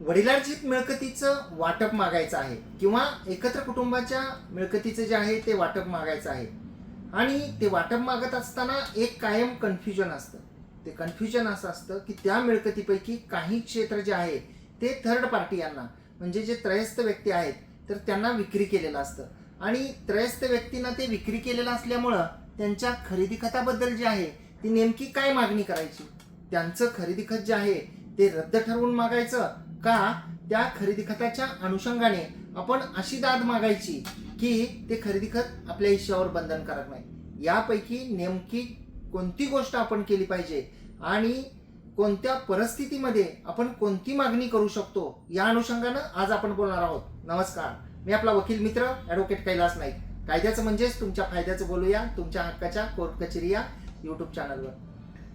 वडिलांची मिळकतीचं वाटप मागायचं आहे किंवा एकत्र कुटुंबाच्या मिळकतीचं जे आहे ते वाटप मागायचं आहे. आणि ते वाटप मागत असताना एक कायम कन्फ्युजन असतं. ते कन्फ्युजन असं असतं की त्या मिळकतीपैकी काही क्षेत्र जे आहे ते थर्ड पार्टी यांना, म्हणजे जे त्रयस्थ व्यक्ती आहेत तर त्यांना विक्री केलेलं असतं. आणि त्रयस्थ व्यक्तींना ते विक्री केलेलं असल्यामुळं त्यांच्या खरेदी खताबद्दल जे आहे ती नेमकी काय मागणी करायची, त्यांचं खरेदी खत जे आहे ते रद्द ठरवून मागायचं का त्या खरेदी खताच्या अनुषंगाने आपण अशी दाद मागायची की ते खरेदी खत आपल्या हिश्श्यावर बंधनकारक नाही. यापैकी नेमकी कोणती गोष्ट आपण केली पाहिजे आणि कोणत्या परिस्थितीमध्ये आपण कोणती मागणी करू शकतो या अनुषंगानं आज आपण बोलणार आहोत. नमस्कार, मी आपला वकील मित्र ॲडव्होकेट कैलास नाईक. कायद्याचं म्हणजेच तुमच्या फायद्याचं बोलूया तुमच्या हक्काच्या कोर्ट कचेरी या यूट्यूब चॅनलवर.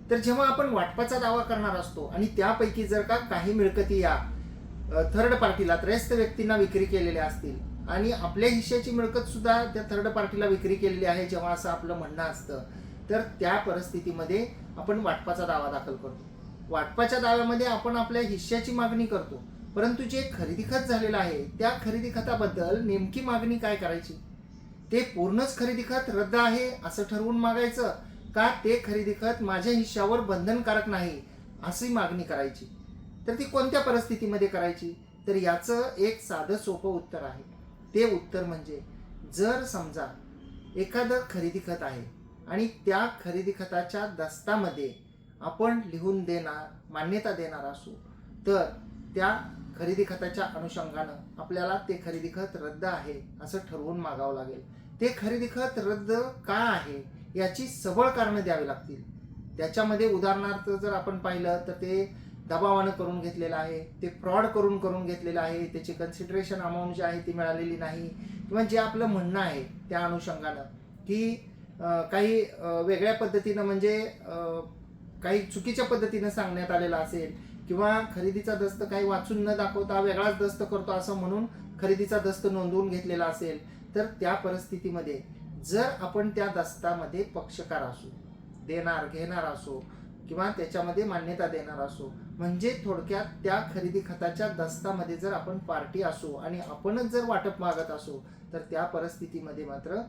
तर जेव्हा आपण वाटपाचा दावा करणार असतो आणि त्यापैकी जर का काही मिळकती या थर्ड पार्टीला त्रयस्थ व्यक्तींना विक्री केलेल्या असतील आणि आपल्या हिश्श्याची मिळकत सुद्धा त्या थर्ड पार्टीला विक्री केलेली आहे जेव्हा असं आपलं म्हणणं असतं, तर त्या परिस्थितीमध्ये आपण वाटपाचा दावा दाखल करतो. वाटपाच्या दाव्यामध्ये आपण आपल्या हिश्श्याची मागणी करतो, परंतु जे खरेदी खत झालेलं आहे त्या खरेदी खताबद्दल नेमकी मागणी काय करायची, ते पूर्णच खरेदी खत रद्द आहे असं ठरवून मागायचं का ते खरेदी खत माझ्या हिश्श्यावर बंधनकारक नाही अशी मागणी करायची. तर ती कोणत्या परिस्थितीमध्ये करायची, तर याचं एक साधं सोपं उत्तर आहे. ते उत्तर म्हणजे जर समजा एखादं खरेदी खत आहे आणि त्या खरेदी खताच्या दस्तामध्ये आपण लिहून देणार मान्यता देणार असू, तर त्या खरेदी खताच्या अनुषंगानं आपल्याला ते खरेदी खत रद्द आहे असं ठरवून मागावं लागेल. ते खरेदी खत रद्द का आहे याची सबळ कारणं द्यावी लागतील. त्याच्यामध्ये उदाहरणार्थ जर आपण पाहिलं तर ते दबावानं करून घेतलेलं आहे, ते फ्रॉड करून घेतलेलं आहे, त्याची कन्सिडरेशन अमाऊंट जी आहे ती मिळालेली नाही, किंवा जे आपलं म्हणणं आहे त्या अनुषंगानं की काही वेगळ्या पद्धतीनं म्हणजे काही चुकीच्या पद्धतीनं सांगण्यात आलेलं असेल किंवा खरेदीचा दस्त काही वाचून न दाखवता वेगळाच दस्त करतो असं म्हणून खरेदीचा दस्त नोंदवून घेतलेला असेल, तर त्या परिस्थितीमध्ये जर आपण त्या दस्तामध्ये पक्षकार असू, देणार घेणार असो किंवा त्याच्यामध्ये मान्यता देणार असो, म्हणजे थोडक्यात त्या खरेदी खताच्या दस्तामध्ये जर आपण पार्टी असो आणि आपणच जर वाटप मागत असो, तर त्या परिस्थितीमध्ये मात्र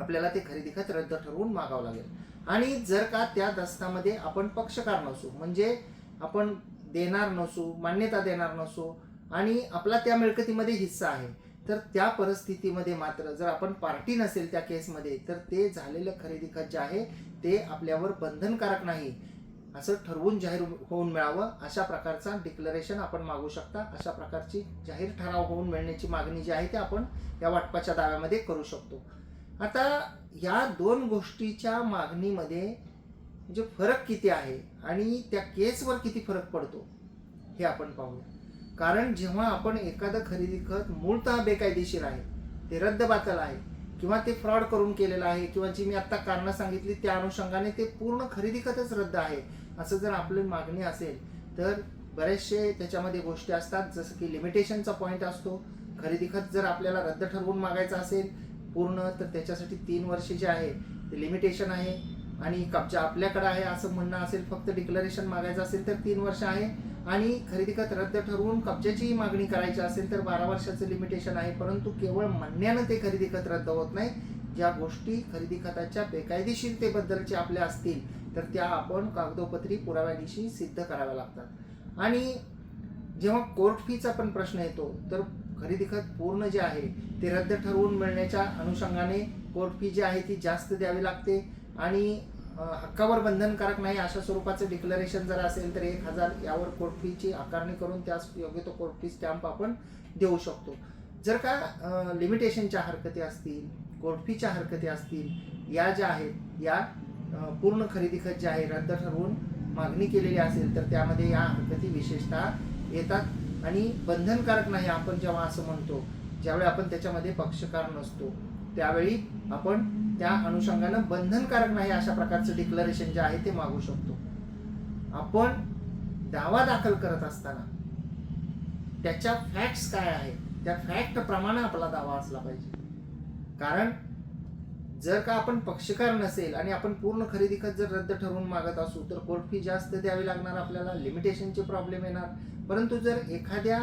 आपल्याला ते खरेदी खत रद्द ठरवून मागावं लागेल. आणि जर का त्या दस्तामध्ये आपण पक्षकार नसू, म्हणजे आपण देणार नसू, मान्यता देणार नसू आणि आपला त्या मिळकतीमध्ये हिस्सा आहे, तर त्या परिस्थितीमध्ये मात्र जर आपण पार्टी नसेल त्या केसमध्ये, तर ते झालेलं खरेदी खत जे आहे ते आपल्यावर बंधनकारक नाही असं ठरवून जाहीर होऊन मिळावं अशा प्रकारचा डिक्लरेशन आपण मागू शकता. अशा प्रकारची जाहीर ठराव होऊन मिळण्याची मागणी जी आहे ते आपण या वाटपाच्या दाव्यामध्ये करू शकतो. आता या दोन गोष्टीच्या मागणीमध्ये म्हणजे फरक किती आहे आणि त्या केसवर किती फरक पडतो हे आपण पाहूया. कारण जेव्हा आपण एखादं खरेदी खत मूळतः बेकायदेशीर आहे, ते रद्दबातल आहे किंवा ते फ्रॉड करून केलेलं आहे किंवा जी मी आत्ता कारणं सांगितली त्या अनुषंगाने ते पूर्ण खरेदी खतच रद्द आहे असं जर आपली मागणी असेल, तर बरेचसे त्याच्यामध्ये गोष्टी असतात. जसं की लिमिटेशनचा पॉईंट असतो. खरेदी खत जर आपल्याला रद्द ठरवून मागायचं असेल पूर्ण, तर त्याच्यासाठी 3 वर्ष जे आहे ते लिमिटेशन आहे. आणि कब्जा आपल्याकडे आहे असं म्हणणं असेल, फक्त डिक्लरेशन मागायचं असेल तर 3 वर्ष आहे. आणि खरेदी खत रद्द ठरवून कब्जाची मागणी करायची असेल तर 12 वर्षाचं लिमिटेशन आहे. परंतु केवळ म्हणण्यानं ते खरेदी खत रद्द होत नाही. ज्या गोष्टी खरेदी खताच्या बेकायदेशीरतेबद्दलचे आपल्या असतील तर त्या आपण कागदोपत्री पुराव्यानिशी सिद्ध कराव्या लागतात. आणि जेव्हा कोर्ट फीचा पण प्रश्न येतो, तर खरेदी खत पूर्ण जे आहे ते रद्द ठरवून मिळण्याच्या अनुषंगाने कोर्ट फी जी आहे ती जास्त द्यावी लागते. आणि हक्कावर बंधनकारक नाही अशा स्वरूपाचं डिक्लरेशन जर असेल तर 1000 यावर कोर्ट फीची आकारणी करून त्यास योग्य तो कोर्ट फी स्टॅम्प आपण देऊ शकतो. जर का लिमिटेशनच्या हरकती असतील, कोर्ट फीच्या हरकती असतील, या ज्या आहेत या पूर्ण खरेदी खत जे आहे रद्द ठरवून मागणी केलेली असेल, तर त्यामध्ये या हरकती विशेषतः येतात आणि बंधनकारक नाही. आपण जेव्हा असं म्हणतो, ज्यावेळी आपण त्याच्यामध्ये पक्षकार नसतो, त्यावेळी आपण त्या अनुषंगानं बंधनकारक नाही अशा प्रकारचं डिक्लरेशन जे आहे ते मागू शकतो. आपण दावा दाखल करत असताना त्याच्या फॅक्ट्स काय आहेत त्या फॅक्ट प्रमाणे आपला दावा असला पाहिजे. कारण जर का आपण पक्षकार नसेल आणि आपण पूर्ण खरेदी खत जर रद्द ठरवून मागत असू, तर कोर्ट फी जास्त द्यावी लागणार, आपल्याला लिमिटेशनचे प्रॉब्लेम येणार. परंतु जर एखाद्या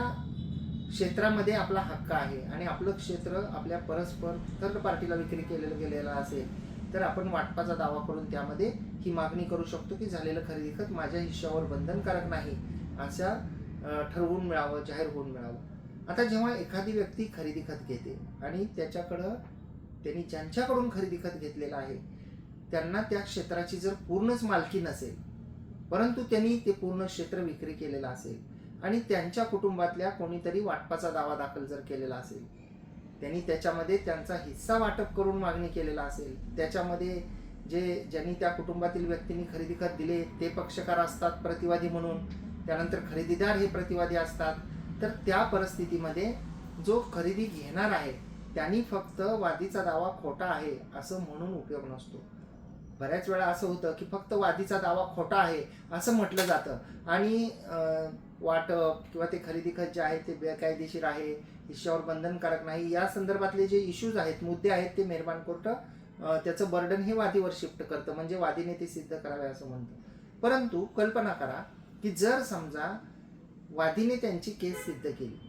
क्षेत्रामध्ये आपला हक्क आहे आणि आपलं क्षेत्र आपल्या परस्पर थर्ड पार्टीला विक्री केलेलं गेलेलं असेल तर आपण वाटपाचा दावा करून त्यामध्ये ही मागणी करू शकतो की झालेलं खरेदी खत माझ्या हिश्श्यावर बंधनकारक नाही अशा ठरवून मिळावं, जाहीर होऊन मिळावं। आता जेव्हा एखादी व्यक्ती खरेदी खत घेते आणि त्यांनी ज्यांच्याकडून खरेदी खत घेतलेलं आहे त्यांना त्या क्षेत्राची जर पूर्णच मालकी नसेल, परंतु त्यांनी ते पूर्ण क्षेत्र विक्री केलेलं असेल आणि त्यांच्या कुटुंबातल्या कोणीतरी वाटपाचा दावा दाखल जर केलेला असेल, त्यांनी त्याच्यामध्ये त्यांचा हिस्सा वाटप करून मागणी केलेला असेल, त्याच्यामध्ये ज्यांनी त्या कुटुंबातील व्यक्तींनी खरेदी खत दिले ते पक्षकार असतात प्रतिवादी म्हणून, त्यानंतर खरेदीदार हे प्रतिवादी असतात, तर त्या परिस्थितीमध्ये जो खरेदी घेणार आहे त्यांनी फक्त वादीचा दावा खोटा आहे असं म्हणून उपयोग नसतो। बऱ्याच वेळा असं होतं की फक्त वादीचा दावा खोटा आहे असं म्हटलं जातं आणि वाटप किंवा ते खरेदी खत जे आहे ते बेकायदेशीर आहे, हिश्श्यावर बंधनकारक नाही, या संदर्भातले जे इश्यूज आहेत, मुद्दे आहेत, ते मेहरबान कोर्ट त्याचं बर्डन हे वादीवर शिफ्ट करतं, म्हणजे वादीने ते सिद्ध करावे असं म्हणतं। परंतु कल्पना करा की जर समजा वादीने त्यांची केस सिद्ध केली,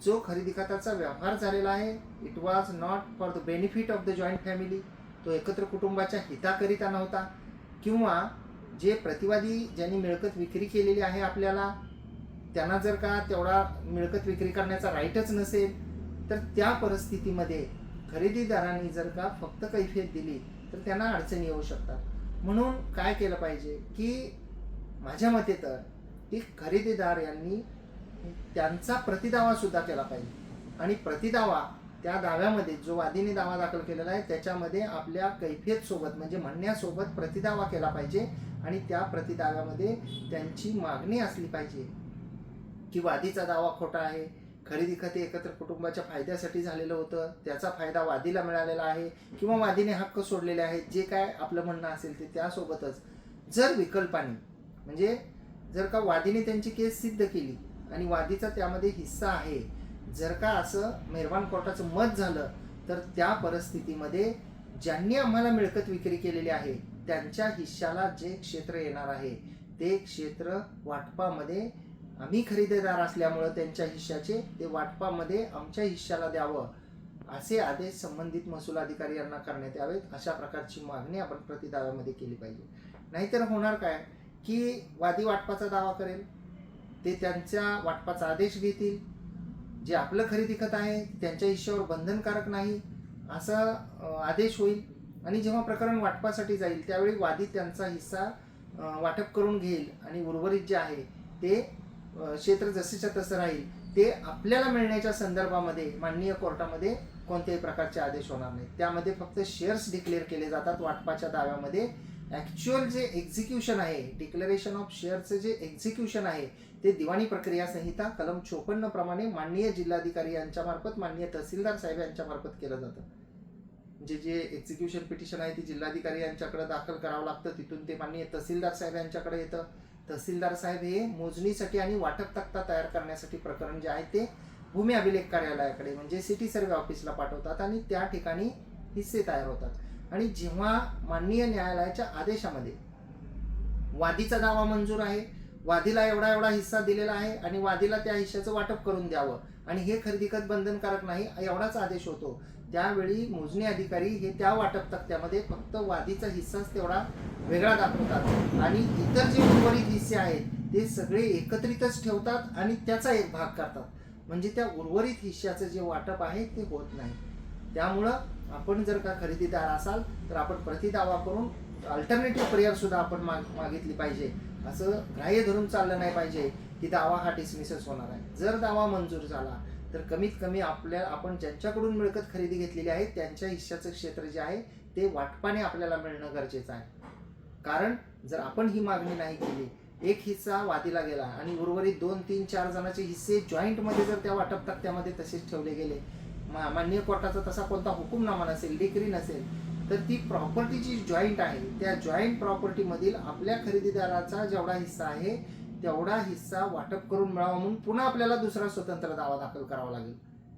जो खरेदी खताचा व्यवहार झालेला आहे it was not for the benefit of the joint family, तो एकत्र कुटुंबाच्या हिताकरिता नव्हता, किंवा जे प्रतिवादी ज्यांनी मिळकत विक्री केलेली आहे आपल्याला त्यांना जर का तेवढा मिळकत विक्री करण्याचा राईटच नसेल, तर त्या परिस्थितीमध्ये खरेदीदारांनी जर का फक्त कैफियत दिली तर त्यांना अडचणी येऊ शकतात। म्हणून काय केलं पाहिजे की माझ्या मते तर की खरेदीदार यांनी त्यांचा प्रतिदावा सुद्धा केला पाहिजे आणि प्रतिदावा त्या दाव्यामध्ये जो वादीने दावा दाखल केलेला आहे त्याच्यामध्ये आपल्या कैफियत सोबत म्हणजे म्हणण्यासोबत प्रतिदावा केला पाहिजे आणि त्या प्रतिदाव्यामध्ये त्यांची मागणी असली पाहिजे की वादीचा दावा खोटा आहे, खरेदी खते एकत्र कुटुंबाच्या फायद्यासाठी झालेलं होतं, त्याचा फायदा वादीला मिळालेला आहे किंवा वादीने हक्क सोडलेले आहेत, जे काय आपलं म्हणणं असेल ते त्यासोबतच जर विकल्पाने म्हणजे जर का वादीने त्यांची केस सिद्ध केली आणि वादीचा त्यामध्ये हिस्सा आहे, जर का असं मेहरबान कोर्टाचं मत झालं तर त्या परिस्थितीमध्ये ज्यांनी आम्हाला मिळकत विक्री केलेली आहे त्यांच्या हिश्श्याला जे क्षेत्र येणार आहे ते क्षेत्र वाटपामध्ये आम्ही खरेदीदार असल्यामुळं त्यांच्या हिश्श्याचे ते वाटपामध्ये आमच्या हिश्श्याला द्यावं असे आदेश संबंधित महसूल अधिकारी यांना करण्यात यावेत, अशा प्रकारची मागणी आपण प्रतिदाव्यामध्ये केली पाहिजे। नाहीतर होणार काय की वादी वाटपाचा दावा करेल, ते त्यांच्या वाटपाचा आदेश घेतील, जे आपलं खरेदी खत आहे त्यांच्या हिश्श्यावर बंधनकारक नाही असा आदेश होईल आणि जेव्हा प्रकरण वाटपासाठी जाईल त्यावेळी वादी त्यांचा हिस्सा वाटप करून घेईल आणि उर्वरित जे आहे ते क्षेत्र जसेच्या तसं राहील, ते आपल्याला मिळण्याच्या संदर्भामध्ये माननीय कोर्टामध्ये कोणत्याही प्रकारचे आदेश होणार नाहीत। त्यामध्ये फक्त शेअर्स डिक्लेअर केले जातात वाटपाच्या दाव्यामध्ये, ॲक्च्युअल जे एक्झिक्युशन आहे डिक्लेरेशन ऑफ शेअरचं जे एक्झिक्युशन आहे ते दिवाणी प्रक्रिया संहिता कलम 54 प्रमाणे माननीय जिल्हाधिकारी यांच्यामार्फत माननीय तहसीलदार साहेब यांच्यामार्फत केलं जातं। म्हणजे जे एक्झिक्युशन पिटिशन आहे ती जिल्हाधिकारी यांच्याकडे दाखल करावं लागतं, तिथून ते माननीय तहसीलदार साहेब यांच्याकडे येतं। तहसीलदार साहेब हे मोजणीसाठी आणि वाटप तक्ता तयार करण्यासाठी प्रकरण जे आहे ते भूमी अभिलेख कार्यालयाकडे म्हणजे सिटी सर्व्हे ऑफिसला पाठवतात आणि त्या ठिकाणी हिस्से तयार होतात। आणि जेव्हा माननीय न्यायालयाच्या आदेशामध्ये वादीचा दावा मंजूर आहे, वादीला एवढा एवढा हिस्सा दिलेला आहे आणि वादीला त्या हिश्श्याचं वाटप करून द्यावं आणि हे खरेदी खत बंधनकारक नाही एवढाच आदेश होतो, त्यावेळी मोजणी अधिकारी हे त्या वाटप तक्त्यामध्ये फक्त वादीचा हिस्साच तेवढा वेगळा दाखवतात आणि इतर जे उर्वरित हिस्से आहेत ते सगळे एकत्रितच ठेवतात आणि त्याचा एक भाग करतात, म्हणजे त्या उर्वरित हिश्श्याचं जे वाटप आहे ते होत नाही। त्यामुळं आपण जर का खरेदीदार असाल तर आपण प्रतिदावा करून अल्टरनेटिव्ह पर्याय सुद्धा आपण मागितली पाहिजे, असं ग्राह्य धरून चाललं नाही पाहिजे की दावा हा डिसमिसच होणार आहे। जर दावा मंजूर झाला तर कमीत कमी आपण ज्यांच्याकडून मिळकत खरेदी घेतलेली आहे त्यांच्या हिश्श्याचं क्षेत्र जे आहे ते वाटपाने आपल्याला मिळणं गरजेचं आहे। कारण जर आपण ही मागणी नाही केली, एक हिस्सा वादीला गेला आणि उर्वरित 2, 3, 4 जणांचे हिस्से जॉईंटमध्ये जर त्या वाटप तक्त्यामध्ये तसेच ठेवले गेले, माननीय कोर्टाचा तसा कोणता हुकुमनामा नसेल, डिक्री नसेल, तर ती प्रॉपर्टी जी जॉईंट आहे त्या जॉईंट प्रॉपर्टीमधील आपल्या खरेदीदाराचा जेवढा हिस्सा आहे तेवढा हिस्सा वाटप करून मिळावा म्हणून पुन्हा आपल्याला दुसरा स्वतंत्र दावा दाखल करावा लागेल,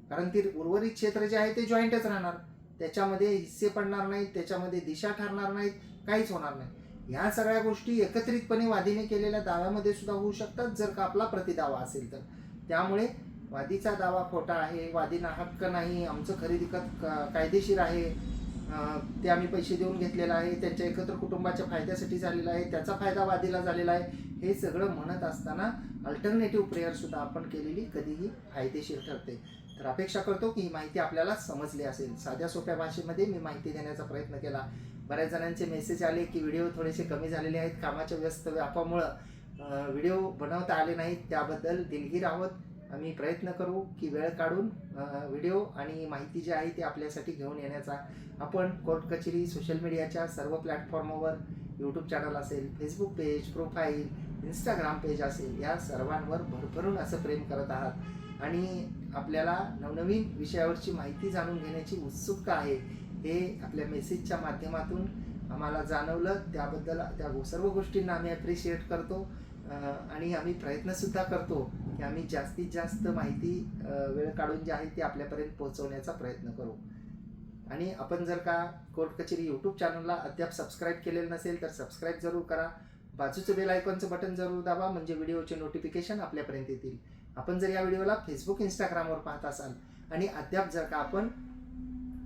कारण ती उर्वरित क्षेत्र जे आहे ते जॉईंटच राहणार, त्याच्यामध्ये हिस्से पडणार नाहीत, त्याच्यामध्ये दिशा ठरणार नाहीत, काहीच होणार नाही। ह्या सगळ्या गोष्टी एकत्रितपणे वादीने केलेल्या दाव्यामध्ये सुद्धा होऊ शकतात जर का आपला प्रतिदावा असेल तर. त्यामुळे वादीचा दावा खोटा आहे, वादीना हक्क नाही, आमचं खरेदी कायदेशीर आहे, ते आम्ही पैसे देऊन घेतलेलं आहे, त्यांच्या एकत्र कुटुंबाच्या फायद्यासाठी झालेला आहे, त्याचा फायदा वादीला झालेला आहे, हे सगळं म्हणत असताना अल्टरनेटिव्ह प्रेयर सुद्धा आपण केलेली कधीही फायदेशीर ठरते. तर अपेक्षा करतो की ही माहिती आपल्याला समजली असेल. साध्या सोप्या भाषेमध्ये मी माहिती देण्याचा प्रयत्न केला. बऱ्याच जणांचे मेसेज आले की व्हिडिओ थोडेसे कमी झालेले आहेत, कामाच्या व्यस्त व्यापामुळं व्हिडिओ बनवता आले नाहीत. त्याबद्दल दिलगीर आहोत. आम्ही प्रयत्न करू की वेळ काढून व्हिडिओ आणि माहिती जी आहे ती आपल्यासाठी घेऊन येण्याचा. आपण कोर्ट कचेरी सोशल मीडियाच्या सर्व प्लॅटफॉर्मवर, यूट्यूब चॅनल असेल, Facebook page, profile, Instagram page असेल, या सर्वांवर भरभरून असं प्रेम करत आहात आणि आपल्याला नवनवीन विषयावरची माहिती जाणून घेण्याची उत्सुकता आहे हे आपल्या मेसेजच्या माध्यमातून आम्हाला जाणवलं. त्याबद्दल त्या सर्व गोष्टींना आम्ही ॲप्रिशिएट करतो आणि आम्ही प्रयत्नसुद्धा करतो की आम्ही जास्तीत जास्त माहिती वेळ काढून जी आहे ती आपल्यापर्यंत पोहोचवण्याचा प्रयत्न करू. आणि आपण जर का कोर्ट कचेरी यूट्यूब चॅनलला अद्याप सबस्क्राईब केलेलं नसेल तर सबस्क्राईब जरूर करा. बाजूचं बेल आयकॉनचं बटन जरूर दाबा म्हणजे व्हिडिओचे नोटिफिकेशन आपल्यापर्यंत येतील. आपण जर या व्हिडिओला फेसबुक, इंस्टाग्रामवर पाहत असाल आणि अद्याप जर का आपण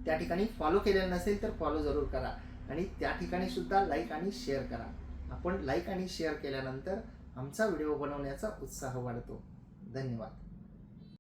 त्या ठिकाणी फॉलो केलेलं नसेल तर फॉलो जरूर करा आणि त्या ठिकाणी सुद्धा लाईक आणि शेअर करा. आपण लाईक आणि शेअर केल्यानंतर आमचा व्हिडिओ बनवण्याचा उत्साह वाढतो. धन्यवाद.